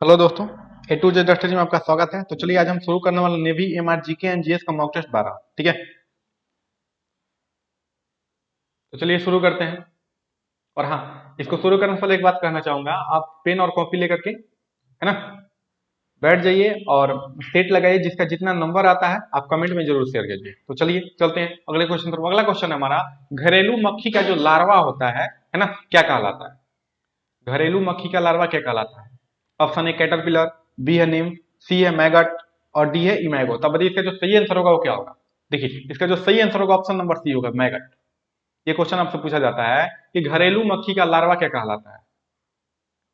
Hello दोस्तों, ए to Z study में आपका स्वागत है। तो चलिए आज हम शुरू करने वाले navy MR GK and GS का मॉक टेस्ट 12। ठीक है, तो चलिए शुरू करते हैं। और हाँ, इसको शुरू करने से पहले एक बात कहना चाहूंगा, आप पेन और कॉपी लेकर के, है ना, बैठ जाइए और सेट लगाइए। जिसका जितना नंबर आता है आप कमेंट में जरूर शेयर कीजिए। तो चलिए चलते हैं अगले क्वेश्चन पर। अगला क्वेश्चन है हमारा, घरेलू मक्खी का जो लार्वा होता है ना, क्या कहलाता है? घरेलू मक्खी का लार्वा क्या कहलाता है? ऑप्शन ए कैटरपिलर, बी है निम्फ, सी है मैगट और डी है इमैगो। तब बताइए इसका जो सही आंसर होगा वो क्या होगा? देखिए इसका जो सही आंसर होगा ऑप्शन नंबर सी होगा, मैगट। ये क्वेश्चन आपसे पूछा जाता है कि घरेलू मक्खी का लार्वा क्या कहलाता है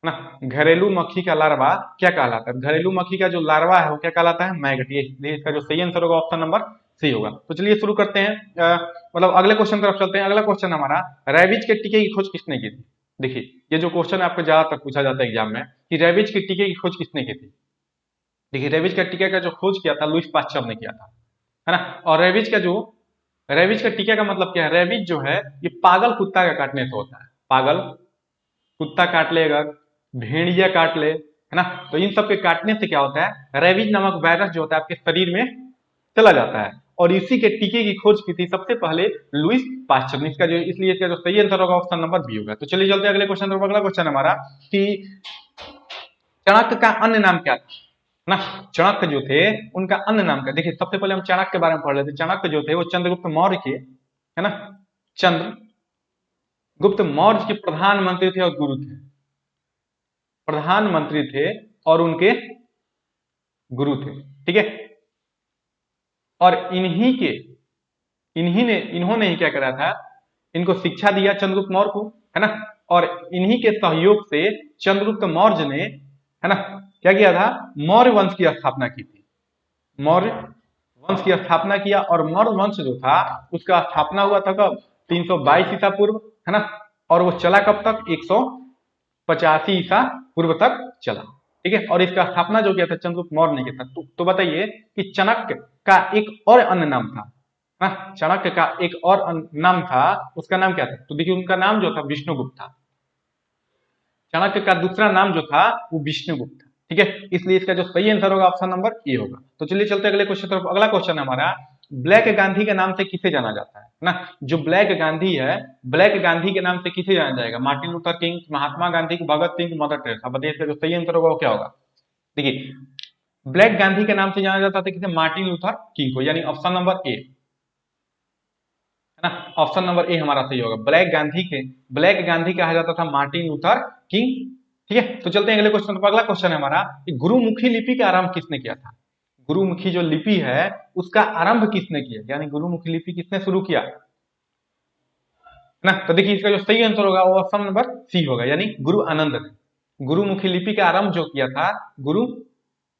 ना, घरेलू मक्खी का लार्वा क्या कहलाता है? घरेलू मक्खी का जो लार्वा है वो क्या कहलाता है? मैगट। ये इसका जो सही आंसर होगा ऑप्शन नंबर सी होगा। तो चलिए शुरू करते हैं, मतलब अगले क्वेश्चन तरफ चलते हैं। अगला क्वेश्चन हमारा, रेबीज के टीके की खोज किसने की थी? देखिए ये जो क्वेश्चन आपको ज्यादातर पूछा जाता है एग्जाम में कि रेबीज के टीके की खोज किसने की थी। देखिए रेबीज का टीके का जो खोज किया था लुईस पास्चर ने किया था, है ना। और रेबीज का टीके का मतलब क्या है? रेबीज जो है ये पागल कुत्ता का काटने से होता है। पागल कुत्ता काट ले, अगर भेड़िया काट ले, है ना, तो इन सब के काटने से क्या होता है? रेबीज नामक वायरस जो होता है आपके शरीर में चला जाता है। और इसी के टीके की खोज की थी सबसे पहले लुईस पास्चर ने। इसका जो इसलिए इसका जो सही आंसर होगा ऑप्शन नंबर बी होगा। तो चलिए चलते हैं अगले क्वेश्चन पर। अगला क्वेश्चन हमारा कि चाणक्य का अन्य नाम क्या था ना। चाणक्य जो थे उनका अन्य नाम क्या? देखिए सबसे पहले हम चाणक्य के बारे में पढ़ रहे थे। चाणक्य जो थे वो चंद्रगुप्त मौर्य के, है ना, चंद्रगुप्त मौर्य के प्रधानमंत्री थे और गुरु थे। प्रधानमंत्री थे और उनके गुरु थे। ठीक है, और इन्होंने ही क्या करा था? इनको शिक्षा दिया चंद्रगुप्त मौर्य को, है ना। और इन्हीं के सहयोग से चंद्रगुप्त मौर्य ने, है ना, क्या किया था? मौर्य वंश की स्थापना की थी। मौर्य वंश की स्थापना किया। और मौर्य वंश जो था उसका स्थापना हुआ था कब? 322 ईसा पूर्व, है ना। और वो चला कब तक? 185 ईसा पूर्व तक चला। ठीक है, और इसका स्थापना जो किया था चंद्रगुप्त मौर्य ने किया था। तो बताइए कि चाणक्य का एक और अन्य नाम था ना, चाणक्य का एक और नाम था, उसका नाम क्या था? तो देखिए उनका नाम जो था विष्णुगुप्त था। चाणक्य का दूसरा नाम जो था वो विष्णुगुप्त था। ठीक है, इसलिए इसका जो सही आंसर होगा ऑप्शन नंबर ए होगा। तो चलिए चलते हैं अगले क्वेश्चन तरफ। अगला क्वेश्चन है हमारा, ब्लैक गांधी के नाम से किसे जाना जाता है ना। जो ब्लैक गांधी है, ब्लैक गांधी के नाम से किसे जाना जाएगा? Martin Luther king, Mahatma Gandhi, Bhagat Singh, mother Teresa. बताइए इसका जो सही आंसर होगा वो क्या होगा? देखिए ब्लैक गांधी के नाम से जाना जाता था किसे? मार्टिन लूथर किंग को, यानी ऑप्शन नंबर ए, है ना। ऑप्शन नंबर ए हमारा सही होगा। ब्लैक गांधी कहा जाता था मार्टिन लूथर किंग। ठीक है, तो चलते हैं अगले क्वेश्चन पर। अगला क्वेश्चन है हमारा कि गुरुमुखी लिपि का आरंभ किसने किया था? गुरुमुखी जो लिपि है उसका आरंभ किसने किया, यानी गुरुमुखी लिपि किसने शुरू किया, है ना। तो देखिए इसका जो सही आंसर होगा वो ऑप्शन नंबर सी होगा, यानी गुरु आनंद ने। गुरुमुखी लिपि का आरंभ जो किया था गुरु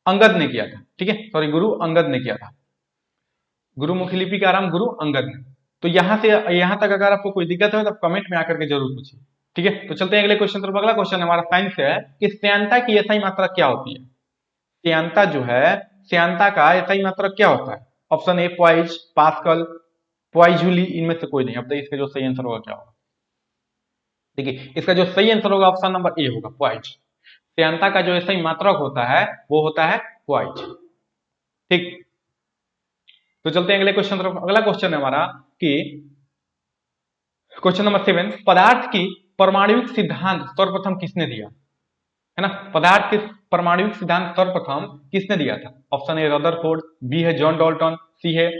अंगद ने किया था। ठीक है, सॉरी, गुरु अंगद ने किया था। गुरुमुखी लिपि का आरंभ गुरु अंगद ने। तो यहां तक अगर आपको कोई दिक्कत हो तो कमेंट में आकर के जरूर पूछिए। ठीक है, तो चलते हैं अगले क्वेश्चन पर। अगला क्वेश्चन हमारा साइंस है कि श्यानता की एसआई मात्रा क्या होती है? श्यानता जो है, श्यानता का एसआई मात्रा क्या होता है? ऑप्शन ए पॉइज, पास्कल, पॉइजूली, इनमें से कोई नहीं। अब इसका जो सही आंसर होगा क्या होगा? देखिए इसका जो सही आंसर होगा ऑप्शन नंबर ए होगा, पॉइज। श्यानता का जो एसआई मात्रक होता है वो होता है पॉइज। ठीक, तो चलते हैं अगले क्वेश्चन तरफ। अगला क्वेश्चन है हमारा कि क्वेश्चन नंबर 7, पदार्थ की परमाणुविक सिद्धांत सर्वप्रथम किसने दिया, है ना। पदार्थ के परमाणुविक सिद्धांत सर्वप्रथम किसने दिया था? ऑप्शन ए रदरफोर्ड, बी है जॉन डाल्टन, सी है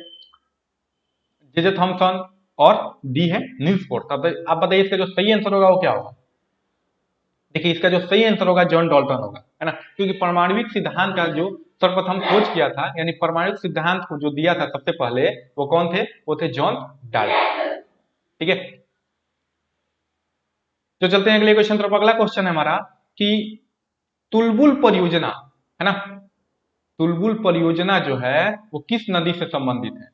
जे थॉमसन और डी है नील्स बोर। तब आप बताइए इसका जो सही आंसर होगा वो क्या होगा? देखिए इसका जो सही आंसर होगा जॉन डाल्टन होगा, है ना, क्योंकि परमाणुविक सिद्धांत का जो सर्वप्रथम खोज किया था, यानी परमाणुविक सिद्धांत को जो दिया था सबसे पहले, वो कौन थे? वो थे जॉन डाल्टन। ठीक है, तो चलते हैं अगले क्वेश्चन तरफ। अगला क्वेश्चन है हमारा कि तुलबुल परियोजना, है ना, तुलबुल परियोजना जो है वो किस नदी से संबंधित है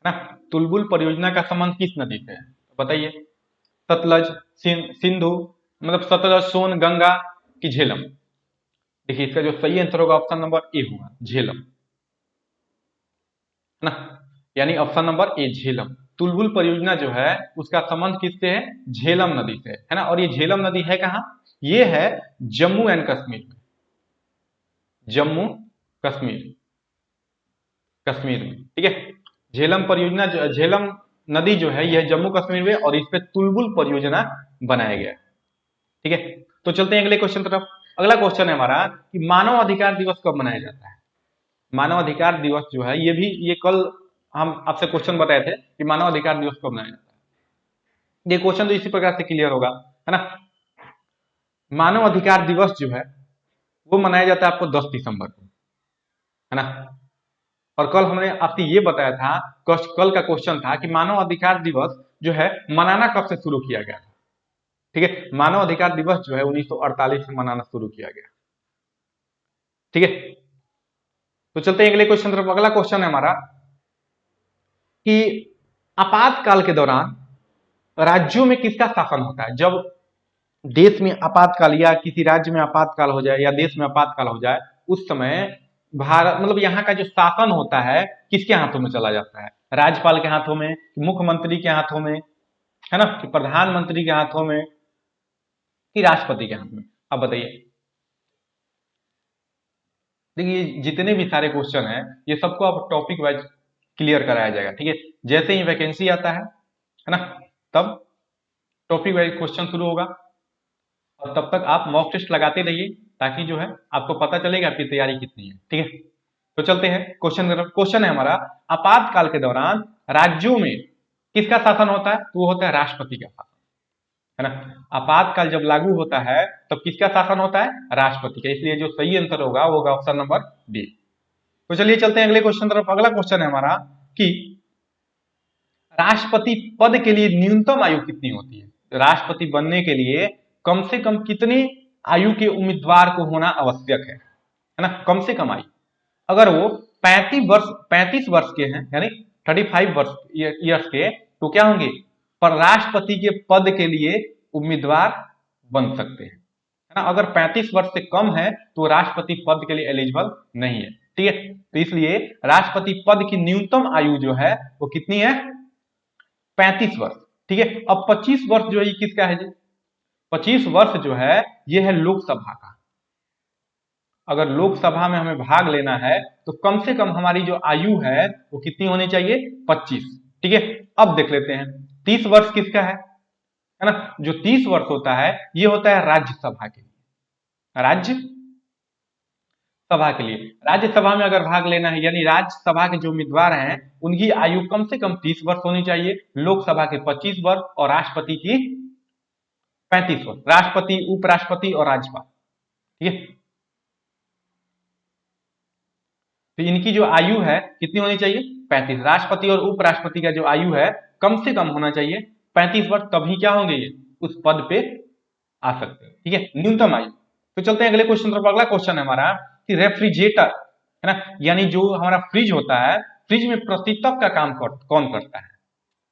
ना। तुलबुल परियोजना का संबंध किस नदी से है बताइए? सतलज, सिंधु, मतलब सतलज, सोन, गंगा की झेलम। देखिए इसका जो सही आंसर होगा ऑप्शन नंबर ए होगा, झेलम, है ना, यानी option number A Jhelum. Tulbul परियोजना जो है उसका संबंध किससे है? झेलम नदी से, है ना। और ये झेलम नदी है कहाँ? ये है जम्मू एंड कश्मीर में, जम्मू कश्मीर, कश्मीर में, ठीक है। झेलम परियोजना, झेलम नदी जो है यह जम्मू कश्मीर में, और इस पे तुलबुल परियोजना बनाया गया, ठीक है। तो चलते हैं अगले क्वेश्चन तरफ। अगला क्वेश्चन है हमारा कि मानव अधिकार दिवस कब मनाया जाता है। मानव अधिकार दिवस जो है ये कल हम आपसे क्वेश्चन बताए थे कि मानव अधिकार दिवस कब मनाया जाता है। ये क्वेश्चन तो इसी प्रकार से क्लियर होगा, है ना। मानव अधिकार दिवस जो है वो मनाया जाता है आपको 10 दिसंबर को, है ना। और कल हमने आपसे ये बताया था, कल का क्वेश्चन था कि मानव अधिकार दिवस जो है मनाना कब से शुरू किया गया था, ठीक है। मानव अधिकार दिवस जो है 1948 से मनाना शुरू किया गया, ठीक है। तो चलते हैं अगले क्वेश्चन तरफ। अगला क्वेश्चन है हमारा कि आपातकाल के दौरान राज्यों में किसका शासन होता है। जब देश में आपातकाल या किसी राज्य में आपातकाल हो जाए या देश में आपातकाल हो जाए, उस समय भारत मतलब यहाँ का जो शासन होता है किसके हाथों में चला जाता है। राज्यपाल के हाथों में, मुख्यमंत्री के हाथों में, है ना, कि प्रधानमंत्री के हाथों में, कि राष्ट्रपति के हाथ में। अब बताइए। देखिए जितने भी सारे क्वेश्चन हैं ये सबको अब टॉपिक वाइज क्लियर कराया जाएगा, ठीक है। जैसे ही वैकेंसी आता है ना, तब टॉपिक वाइज क्वेश्चन शुरू होगा, और तब तक आप मॉक टेस्ट लगाते रहिए ताकि जो है आपको पता चलेगा आपकी तैयारी कितनी है, ठीक है। तो चलते हैं क्वेश्चन तरफ। क्वेश्चन है हमारा आपातकाल के दौरान राज्यों में किसका शासन होता है। तो वो होता है राष्ट्रपति का शासन, है ना। आपातकाल जब लागू होता है तब किसका शासन होता है, राष्ट्रपति का। इसलिए जो सही आंसर होगा वो होगा ऑप्शन नंबर डी। तो चलिए चलते हैं अगले क्वेश्चन तरफ। अगला क्वेश्चन है हमारा कि राष्ट्रपति पद के लिए न्यूनतम आयु कितनी होती है। राष्ट्रपति बनने के लिए कम से कम कितनी आयु के उम्मीदवार को होना आवश्यक है ना। कम से कम आयु, अगर वो 35 वर्ष के हैं, यानी 35 वर्ष ईयर्स के, तो क्या होंगे, पर राष्ट्रपति के पद के लिए उम्मीदवार बन सकते हैं, है ना। अगर 35 वर्ष से कम है तो राष्ट्रपति पद के लिए एलिजिबल नहीं है, ठीक है। तो इसलिए राष्ट्रपति पद की न्यूनतम आयु जो है वो कितनी है, 35 वर्ष, ठीक है। अब 25 वर्ष जो है ये किसका है जी, 25 वर्ष जो है ये है लोकसभा का। अगर लोकसभा में हमें भाग लेना है तो कम से कम हमारी जो आयु है वो कितनी होनी चाहिए, 25, ठीक है। अब देख लेते हैं 30 वर्ष किसका है ना। जो 30 वर्ष होता है ये होता है राज्यसभा के लिए, राज्यसभा के लिए। राज्यसभा में अगर भाग लेना है, यानी राज्यसभा के जो उम्मीदवार हैं उनकी आयु कम से कम 30 वर्ष होनी चाहिए, लोकसभा के 25 वर्ष और राष्ट्रपति की 35 वर्ष, राष्ट्रपति, उपराष्ट्रपति और राज्यपाल, ठीक है। तो इनकी जो आयु है कितनी होनी चाहिए, 35। राष्ट्रपति और उपराष्ट्रपति का जो आयु है कम से कम होना चाहिए 35 वर्ष, तभी क्या होंगे ये उस पद पे आ सकते हैं, ठीक है, न्यूनतम आयु। तो चलते हैं अगले क्वेश्चन पर। अगला क्वेश्चन है हमारा कि रेफ्रिजरेटर, है ना, यानी जो हमारा फ्रिज होता है, फ्रिज में प्रशीतक का काम कौन करता है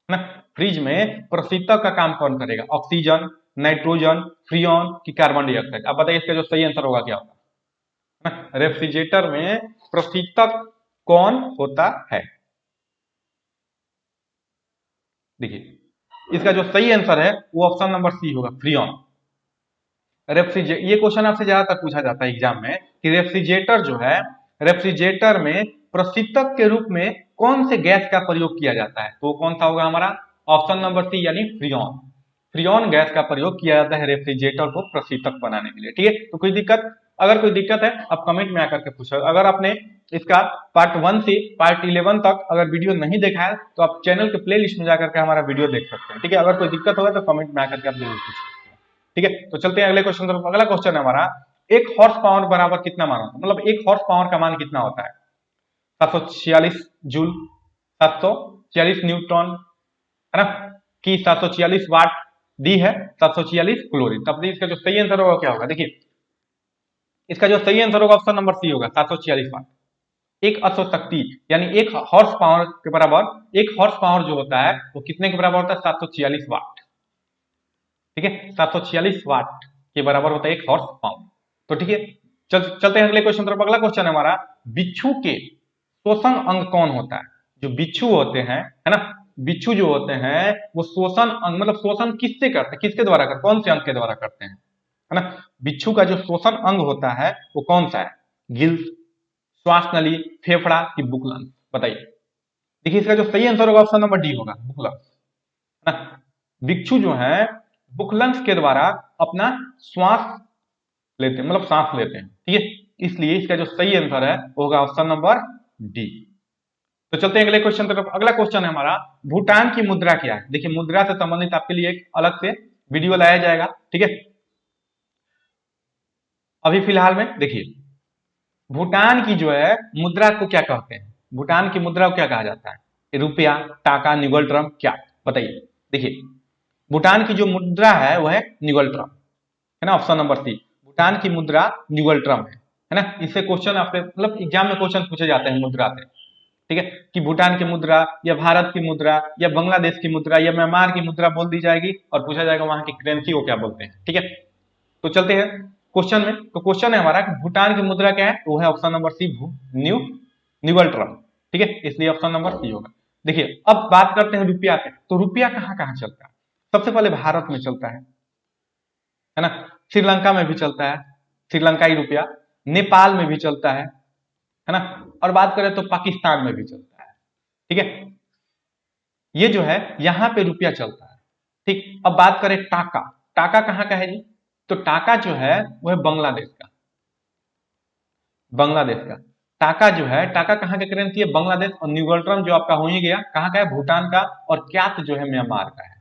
ना। फ्रिज में प्रशीतक का काम कौन करेगा, ऑक्सीजन, नाइट्रोजन, फ्रियोन की कार्बन डाइऑक्साइड। अब बताइए इसका जो सही आंसर होगा क्या होगा। रेफ्रिजरेटर में प्रशीतक कौन होता है, देखिए इसका जो सही आंसर है वो ऑप्शन नंबर सी होगा, फ्रियोन। ये क्वेश्चन आपसे ज्यादातर पूछा जाता है एग्जाम में कि रेफ्रिजरेटर जो है, रेफ्रिजरेटर में प्रशीतक के रूप में कौन से गैस का प्रयोग किया जाता है। तो कौन सा होगा हमारा ऑप्शन नंबर सी, यानी फ्रियोन। फ्रियोन गैस का प्रयोग किया जाता है रेफ्रिजरेटर को प्रशीतक बनाने के लिए, ठीक है। तो कोई दिक्कत, अगर कोई दिक्कत है आप कमेंट में आकर के पूछो। अगर आपने इसका पार्ट 1 से पार्ट 11 तक अगर वीडियो नहीं देखा है तो आप चैनल के प्ले लिस्ट में जाकर के हमारा वीडियो देख सकते हैं, ठीक है। अगर कोई दिक्कत होगा तो कमेंट में आकर के आप जरूर पूछिए, ठीक है। तो चलते हैं अगले क्वेश्चन तरफ। अगला क्वेश्चन है हमारा, एक हॉर्स पावर बराबर कितना मान होता है, मतलब एक हॉर्स पावर का मान कितना होता है। 746 जूल, 746 न्यूटन, है ना, कि 746 वाट दी है, 746 क्लोरीन। तब इसका जो सही आंसर होगा क्या होगा, देखिए इसका जो सही आंसर होगा ऑप्शन नंबर सी होगा, 746 वाट। एक अश्व शक्ति यानी एक हॉर्स पावर के बराबर, एक हॉर्स पावर जो होता है वो कितने के बराबर होता है, 746 वाट, ठीक है। 746 वाट के बराबर होता है एक हॉर्स पावर। तो ठीक है, चलते हैं अगले क्वेश्चन तरफ। अगला क्वेश्चन है हमारा, बिच्छू के शोषण अंग कौन होता है। जो बिच्छू होते हैं, है ना, बिच्छू जो होते हैं वो शोषण अंग, मतलब शोषण किससे करते हैं, किसके द्वारा करते, कौन से अंग के द्वारा करते हैं, है ना। बिच्छू का जो शोषण अंग होता है वो कौन सा है, गिल्स, श्वास नली, फेफड़ा की बुकलंस? बताइए। देखिए इसका जो सही आंसर होगा ऑप्शन नंबर डी होगा, बुकलंस, है ना। बिच्छू जो है बुकलंस के द्वारा अपना श्वास लेते हैं, मतलब सांस लेते हैं, ठीक है। इसलिए इसका जो सही आंसर है वो होगा ऑप्शन नंबर डी। तो चलते हैं अगले क्वेश्चन तरफ। अगला क्वेश्चन है हमारा, भूटान की मुद्रा क्या है? देखिए मुद्रा से संबंधित आपके लिए एक अलग से वीडियो लाया जाएगा, ठीक है। अभी फिलहाल में देखिए भूटान की जो है मुद्रा को क्या कहते हैं? भूटान की मुद्रा को क्या कहा जाता है? रुपया, टाका, निगल ट्रम, क्या? बताइए। देखिए भूटान की जो मुद्रा है वह है निगल ट्रम, है ना, ऑप्शन नंबर सी। भूटान की मुद्रा निगल ट्रम है ना। इससे क्वेश्चन आपसे मतलब एग्जाम में क्वेश्चन पूछे जाते हैं मुद्रा से, ठीक है, कि भूटान की मुद्रा या भारत की मुद्रा या बांग्लादेश की मुद्रा या म्यांमार की मुद्रा बोल दी जाएगी और पूछा जाएगा वहां की करेंसी को क्या बोलते हैं, ठीक है। तो चलते हैं क्वेश्चन में। तो क्वेश्चन है हमारा भूटान की मुद्रा क्या है? वो है ऑप्शन नंबर सी, निगल ट्रम, ठीक है। इसलिए ऑप्शन नंबर सी होगा। देखिए अब बात करते हैं रुपया पे। तो रुपया कहाँ कहाँ चलता है? सबसे पहले भारत में चलता है ना, श्रीलंका में भी चलता है, श्रीलंकाई रुपया, नेपाल में भी चलता है ना, और बात करें तो पाकिस्तान में भी चलता है, ठीक है। ये जो है यहां पे रुपया चलता है, ठीक। अब बात करें टाका, टाका कहाँ का है जी? तो टाका जो है वो है बांग्लादेश का, बांग्लादेश का। टाका जो है, टाका कहाँ का करेंसी है? बांग्लादेश। और न्यूगल्ट्रम जो आपका हो ही गया, कहाँ का है? भूटान का। और क्यात जो है म्यांमार का है,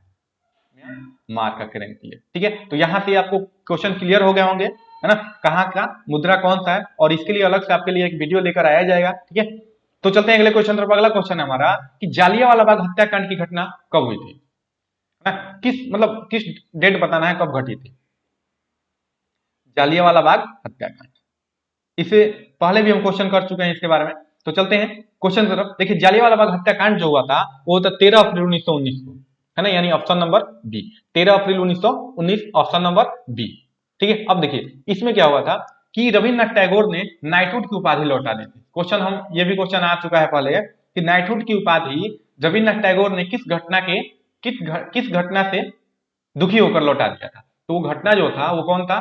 म्यांमार का करेंसी है, ठीक है। तो यहां से आपको क्वेश्चन क्लियर हो गए होंगे, है ना, कहाँ का मुद्रा कौन सा है। और इसके लिए अलग से आपके लिए एक वीडियो लेकर आया जाएगा, ठीक है। तो चलते हैं अगले क्वेश्चन पर। अगला क्वेश्चन है हमारा कि जालियांवाला बाग हत्याकांड की घटना कब हुई थी? है ना, किस मतलब किस डेट बताना है कब घटी थी जालियांवाला बाग हत्याकांड। इसे पहले भी हम क्वेश्चन कर चुके हैं इसके बारे में। तो चलते हैं क्वेश्चन तरफ। देखिए जालियांवाला बाग हत्याकांड जो हुआ था वो था 13 अप्रैल 1919 को, है ना, यानी ऑप्शन नंबर बी, 13 अप्रैल 1919, ऑप्शन नंबर बी, ठीक है। अब देखिए इसमें क्या हुआ था कि रविन्द्रनाथ टैगोर ने नाइटहुड की उपाधि लौटा दी थी। क्वेश्चन हम ये भी क्वेश्चन आ चुका है पहले कि नाइटहुड की उपाधि रविन्द्रनाथ टैगोर ने किस घटना से दुखी होकर लौटा दिया था? तो वो घटना जो था वो कौन था?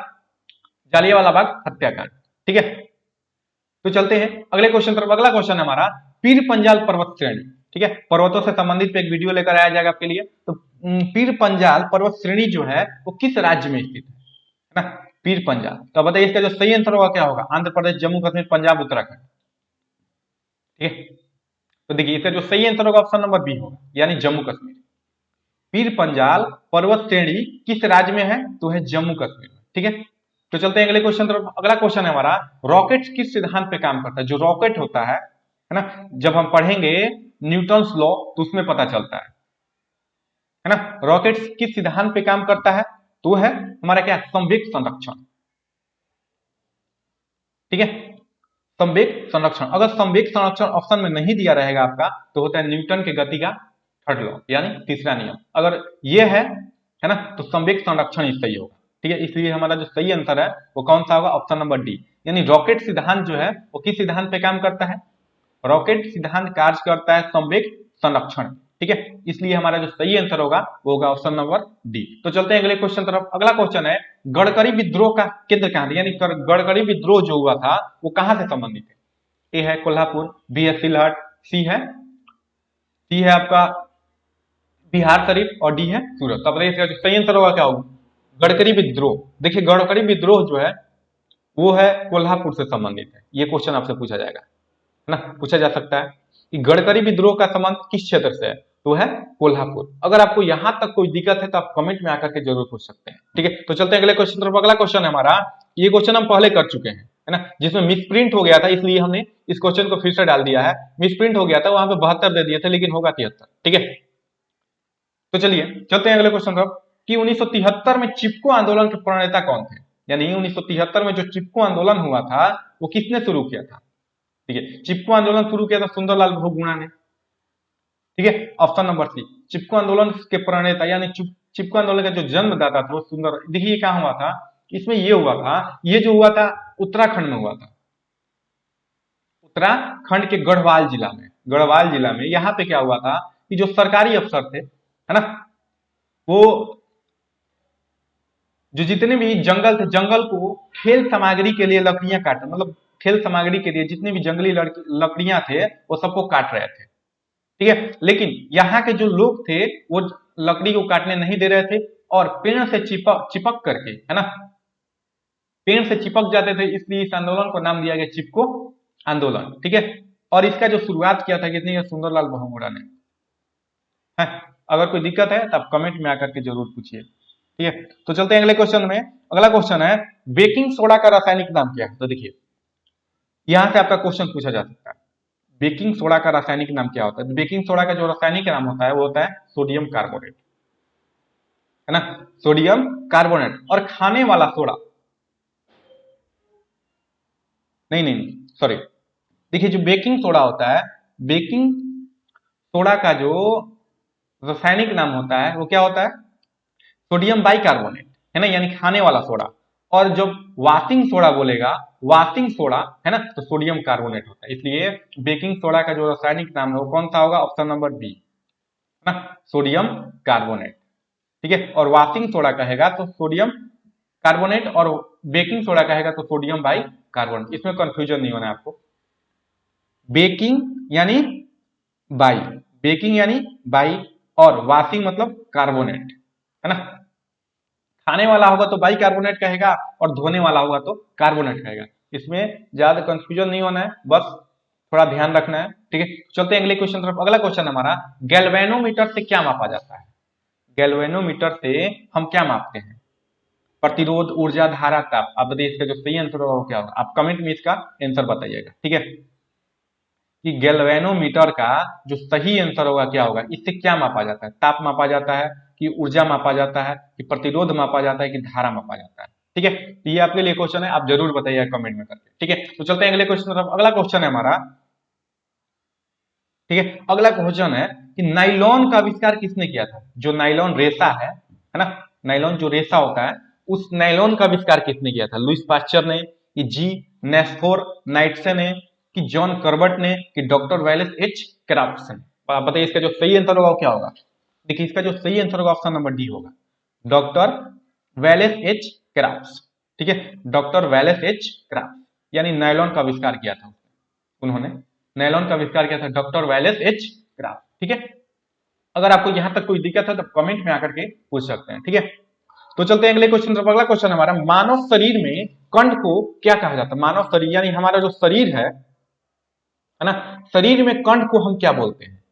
जालियांवाला बाग हत्याकांड, ठीक है। तो चलते हैं अगले क्वेश्चन तरफ। अगला क्वेश्चन है हमारा पीर पंजाल पर्वत श्रेणी, ठीक है। पर्वतों से संबंधित पे एक वीडियो लेकर आया जाएगा आपके लिए। तो पीर पंजाल पर्वत श्रेणी जो है वो किस राज्य में स्थित है ना, पीर पंजाल। तो बताइए इसका जो सही आंसर होगा क्या होगा? आंध्र प्रदेश, जम्मू कश्मीर, पंजाब, उत्तराखंड, ठीक है। तो देखिए इसका जो सही आंसर होगा ऑप्शन नंबर बी होगा, यानी जम्मू कश्मीर। पीर पंजाल पर्वत श्रेणी किस राज्य में है? तो है जम्मू कश्मीर में, ठीक है। तो चलते हैं अगले क्वेश्चन तरफ। अगला क्वेश्चन है हमारा रॉकेट किस सिद्धांत पे काम करता है? जो रॉकेट होता है ना, जब हम पढ़ेंगे न्यूटन्स लॉ तो उसमें पता चलता है ना, रॉकेट किस सिद्धांत पे काम करता है? तो है हमारा क्या? संवेग संरक्षण, ठीक है। संवेग संरक्षण, अगर संवेग संरक्षण ऑप्शन में नहीं दिया रहेगा आपका तो होता है न्यूटन के गति का थर्ड लॉ, यानी तीसरा नियम। अगर ये है ना, तो संवेग संरक्षण ही सही होगा, ठीक है। इसलिए हमारा जो सही आंसर है वो कौन सा होगा? ऑप्शन नंबर डी, यानी रॉकेट सिद्धांत जो है वो किस सिद्धांत पे काम करता है? रॉकेट सिद्धांत कार्य करता है संवेग संरक्षण, ठीक है। इसलिए हमारा जो सही आंसर होगा वो होगा ऑप्शन नंबर डी। तो चलते हैं अगले क्वेश्चन तरफ। अगला क्वेश्चन है गडकरी विद्रोह का केंद्र कहां था? यानी गडकरी विद्रोह जो हुआ था वो कहां से संबंधित है? ए है कोल्हापुर, बी है सिलहट, सी है आपका बिहार शरीफ, और डी है सूरत। तो बताइए इसका जो सही आंसर होगा क्या होगा? गडकरी विद्रोह। देखिए गडकरी विद्रोह जो है वो है कोल्हापुर से संबंधित है। ये क्वेश्चन आपसे पूछा जाएगा, है ना, पूछा जा सकता है कि गडकरी विद्रोह का संबंध किस क्षेत्र से है? तो है कोल्हापुर। अगर आपको यहां तक कोई दिक्कत है तो आप कमेंट में आकर के जरूर पूछ सकते हैं, ठीक है। तो चलते हैं अगले क्वेश्चन तरफ। अगला क्वेश्चन है हमारा, ये क्वेश्चन हम पहले कर चुके हैं, है ना, जिसमें मिसप्रिंट हो गया था इसलिए हमने इस क्वेश्चन को फिर से डाल दिया है। मिसप्रिंट हो गया था, वहां पे 72 दे दिए थे लेकिन होगा 73, ठीक है। तो चलिए चलते हैं अगले क्वेश्चन तरफ कि 1973 में चिपको आंदोलन के प्रणेता कौन थे? यानी 1973 में जो चिपको आंदोलन हुआ था वो किसने शुरू किया था? ठीक है, चिपको आंदोलन शुरू किया था सुंदरलाल बहुगुणा ने, ठीक है, ऑप्शन नंबर सी। चिपको आंदोलन के प्रणेता यानी चिपको आंदोलन का जो जन्मदाता था वो सुंदर, देखिए क्या हुआ था इसमें, ये हुआ था, ये जो हुआ था उत्तराखंड में हुआ था, उत्तराखंड के गढ़वाल जिला में यहाँ पे क्या हुआ था कि जो सरकारी अफसर थे, है ना, वो जो जितने भी जंगल थे, जंगल को खेल सामग्री के लिए लकड़ियां काटना, मतलब खेल सामग्री के लिए जितनी भी जंगली लकड़ियां थे वो सबको काट रहे थे, ठीक है। लेकिन यहाँ के जो लोग थे वो लकड़ी को काटने नहीं दे रहे थे और पेड़ से चिपक करके, है ना, पेड़ से चिपक जाते थे, इसलिए इस आंदोलन को नाम दिया गया चिपको आंदोलन, ठीक है। और इसका जो शुरुआत किया था कितनी सुंदरलाल बहुगुणा ने, है। अगर कोई दिक्कत है तो आप कमेंट में आकर के जरूर पूछिए, ठीक है। तो चलते हैं अगले क्वेश्चन में। अगला क्वेश्चन है बेकिंग सोडा का रासायनिक नाम क्या है। तो देखिए यहां से आपका क्वेश्चन पूछा जा सकता है, बेकिंग सोडा का रासायनिक नाम क्या होता है। तो बेकिंग सोडा का जो रासायनिक नाम होता है वो होता है सोडियम कार्बोनेट, है ना, सोडियम कार्बोनेट। और खाने वाला सोडा, नहीं सॉरी, देखिए जो बेकिंग सोडा होता है, बेकिंग सोडा का जो रासायनिक नाम होता है वो क्या होता है, सोडियम बाइकार्बोनेट, है ना, यानी खाने वाला सोडा। और जब वाशिंग सोडा बोलेगा, वाशिंग सोडा, है ना, तो सोडियम कार्बोनेट होता है। इसलिए बेकिंग सोडा का जो रासायनिक नाम है वो कौन सा होगा, ऑप्शन नंबर बी, है ना, सोडियम कार्बोनेट, ठीक है। और वाशिंग सोडा कहेगा तो सोडियम कार्बोनेट, और बेकिंग सोडा कहेगा तो सोडियम बाइकार्बोनेट। इसमें कंफ्यूजन नहीं होना है आपको। बेकिंग यानी बाई, बेकिंग यानी बाई, और वाशिंग मतलब कार्बोनेट, है ना। खाने वाला होगा तो बाइकार्बोनेट कहेगा और धोने वाला होगा तो कार्बोनेट कहेगा। इसमें ज्यादा कंफ्यूजन नहीं होना है, बस थोड़ा ध्यान रखना है, ठीक है। चलते हैं अगले क्वेश्चन तरफ। अगला क्वेश्चन हमारा, गैल्वेनोमीटर से क्या मापा जाता है। गैल्वेनोमीटर से हम क्या मापते हैं, प्रतिरोध, ऊर्जा, धारा, ताप। आप बताइए इसका जो सही आंसर होगा वो क्या होगा, आप कमेंट में इसका आंसर बताइएगा, ठीक है, कि गैल्वेनोमीटर का जो सही आंसर होगा क्या होगा, इससे क्या मापा जाता है, ताप मापा जाता है कि ऊर्जा मापा जाता है कि प्रतिरोध मापा जाता है कि धारा मापा जाता है, ठीक है। तो ये आपके लिए क्वेश्चन है, आप जरूर बताइए कमेंट में करके, ठीक है। तो चलते हैं अगले क्वेश्चन तरफ। अगला क्वेश्चन है हमारा, ठीक है, अगला क्वेश्चन है कि नाइलॉन का आविष्कार किसने किया था। जो नाइलॉन रेशा है ना, नाइलॉन जो रेशा होता है, उस नाइलॉन का आविष्कार किसने किया था। लुईस पास्चर ने, कि जी नेस्फोर नाइट्से ने, कि जॉन कर्बट ने, कि डॉक्टर वैलेस एच क्राफ्ट्स ने। आप बताइए इसका जो सही आंसर होगा क्या होगा। देखिए इसका जो सही आंसर होगा ऑप्शन नंबर डी होगा, डॉक्टर वैलेस एच क्राफ्ट्स, ठीक है। डॉक्टर वैलेस एच क्राफ्ट्स, यानी नायलॉन का आविष्कार किया था उन्होंने, नायलॉन का आविष्कार किया था डॉक्टर वैलेस एच क्राफ्ट, ठीक है। अगर आपको यहां तक कोई दिक्कत है तो कमेंट में आकर के पूछ सकते हैं, ठीक है। तो चलते हैं अगले क्वेश्चन तरफ। अगला क्वेश्चन हमारा, मानव शरीर में कंठ को क्या कहा जाता है। मानव शरीर यानी हमारा जो शरीर है ना, शरीर में कंठ को हम क्या बोलते हैं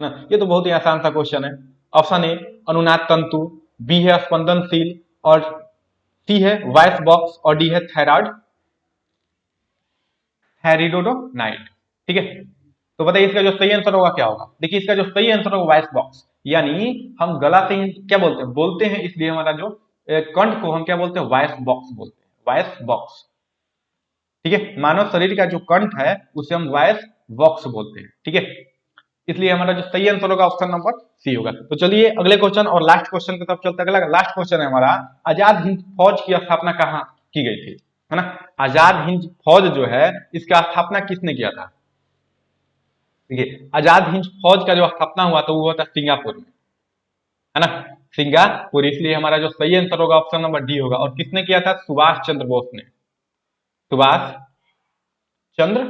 ना। ये तो बहुत ही आसान सा क्वेश्चन है। ऑप्शन ए अनुनाद तंतु, बी है स्पंदनशील, और सी है वॉइस बॉक्स, और डी है थायराइड थैरिडोनाइड, ठीक है। तो बताइए इसका जो सही आंसर होगा क्या होगा। देखिए इसका जो सही आंसर होगा वॉइस बॉक्स, यानी हम गला से क्या बोलते हैं, इसलिए हमारा जो कंठ को हम क्या बोलते हैं, वॉइस बॉक्स बोलते हैं, वॉइस बॉक्स, ठीक है। मानव शरीर का जो कंठ है उसे हम वॉइस बॉक्स बोलते हैं, ठीक है। इसलिए हमारा जो सही आंसर होगा ऑप्शन नंबर सी होगा। तो चलिए अगले क्वेश्चन और लास्ट क्वेश्चन की तरफ चलते हैं। अगला लास्ट क्वेश्चन है हमारा, आजाद हिंद फौज की स्थापना कहाँ की गई थी, है ना। आजाद हिंद फौज जो है इसका स्थापना किसने किया था। देखिए आजाद हिंद फौज का जो स्थापना हुआ था वो हुआ था सिंगापुर में, है ना, सिंगापुर। इसलिए हमारा जो सही आंसर होगा ऑप्शन नंबर डी होगा। और किसने किया था, सुभाष चंद्र बोस ने, सुभाष चंद्र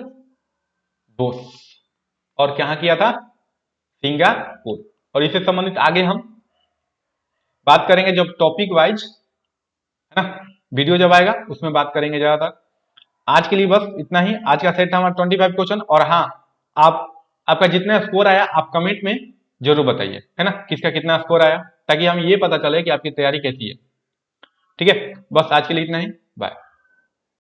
बोस। और कहां किया था, सिंगापुर। और इससे संबंधित आगे हम बात करेंगे जब टॉपिक वाइज, है ना, वीडियो जब आएगा उसमें बात करेंगे ज्यादातर। आज के लिए बस इतना ही। आज का सेट था हमारा 25 क्वेश्चन। और हाँ, आप आपका जितना स्कोर आया आप कमेंट में जरूर बताइए, है ना, किसका कितना स्कोर आया, ताकि हम ये पता चले कि आपकी तैयारी कैसी है, ठीक है। बस आज के लिए इतना ही, बाय।